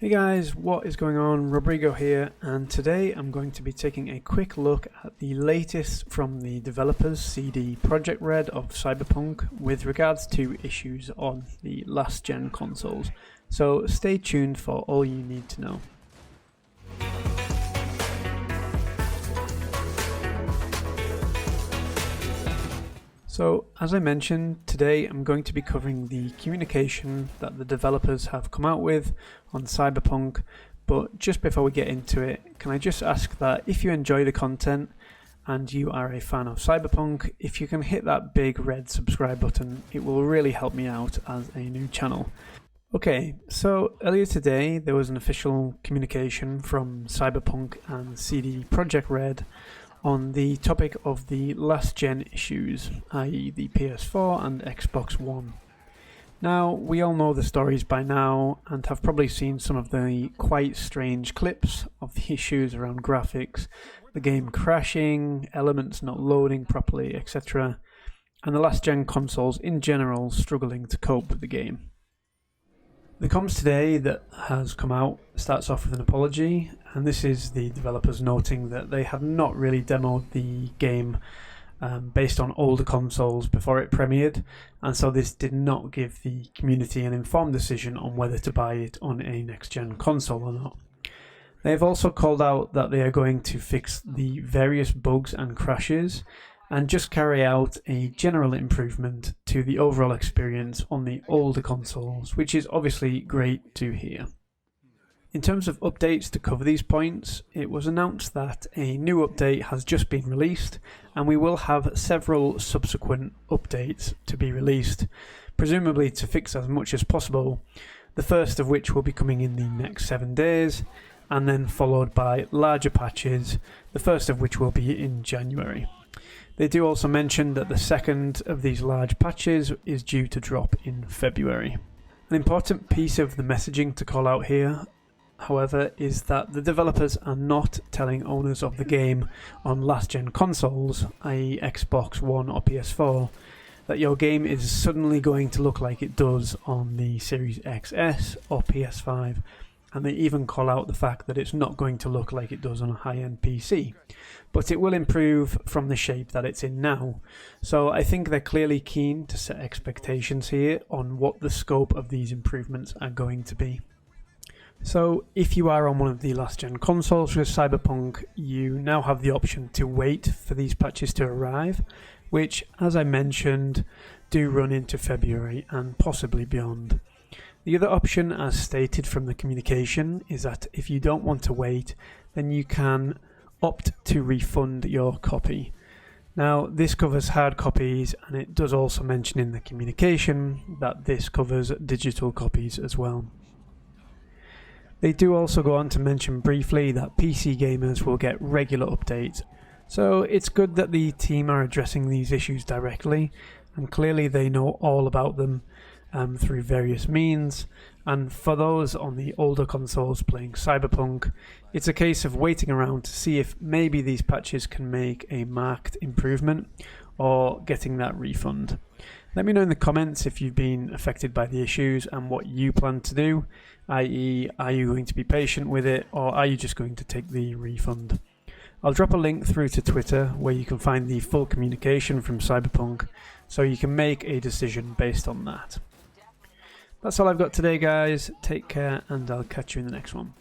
Hey guys, what is going on? Rodrigo here, and today I'm going to be taking a quick look at the latest from the developers CD Projekt Red of Cyberpunk with regards to issues on the last gen consoles. So stay tuned for all you need to know. So, as I mentioned, today I'm going to be covering the communication that the developers have come out with on Cyberpunk, but just before we get into it, can I just ask that if you enjoy the content and you are a fan of Cyberpunk, if you can hit that big red subscribe button, it will really help me out as a new channel. Okay, so earlier today there was an official communication from Cyberpunk and CD Projekt Red on the topic of the last gen issues, i.e. the PS4 and Xbox One. Now, we all know the stories by now and have probably seen some of the quite strange clips of the issues around graphics, the game crashing, elements not loading properly, etc., and the last gen consoles in general struggling to cope with the game. The comms today that has come out starts off with an apology, and this is the developers noting that they had not really demoed the game based on older consoles before it premiered, and so this did not give the community an informed decision on whether to buy it on a next-gen console or not. They have also called out that they are going to fix the various bugs and crashes and just carry out a general improvement to the overall experience on the older consoles, which is obviously great to hear. In terms of updates to cover these points, it was announced that a new update has just been released, and we will have several subsequent updates to be released, presumably to fix as much as possible, the first of which will be coming in the next 7 days, and then followed by larger patches, the first of which will be in January. They do also mention that the second of these large patches is due to drop in February. An important piece of the messaging to call out here, however, is that the developers are not telling owners of the game on last-gen consoles, i.e. Xbox One or PS4, that your game is suddenly going to look like it does on the Series XS or PS5, and they even call out the fact that it's not going to look like it does on a high-end PC, but it will improve from the shape that it's in now. So I think they're clearly keen to set expectations here on what the scope of these improvements are going to be. So if you are on one of the last gen consoles with Cyberpunk, you now have the option to wait for these patches to arrive, which, as I mentioned, do run into February and possibly beyond. The other option, as stated from the communication, is that if you don't want to wait, then you can opt to refund your copy. Now, this covers hard copies, and it does also mention in the communication that this covers digital copies as well. They do also go on to mention briefly that PC gamers will get regular updates, so it's good that the team are addressing these issues directly, and clearly they know all about them through various means, and for those on the older consoles playing Cyberpunk, it's a case of waiting around to see if maybe these patches can make a marked improvement or getting that refund. Let me know in the comments if you've been affected by the issues and what you plan to do, i.e. are you going to be patient with it or are you just going to take the refund? I'll drop a link through to Twitter where you can find the full communication from Cyberpunk so you can make a decision based on that. That's all I've got today, guys. Take care, and I'll catch you in the next one.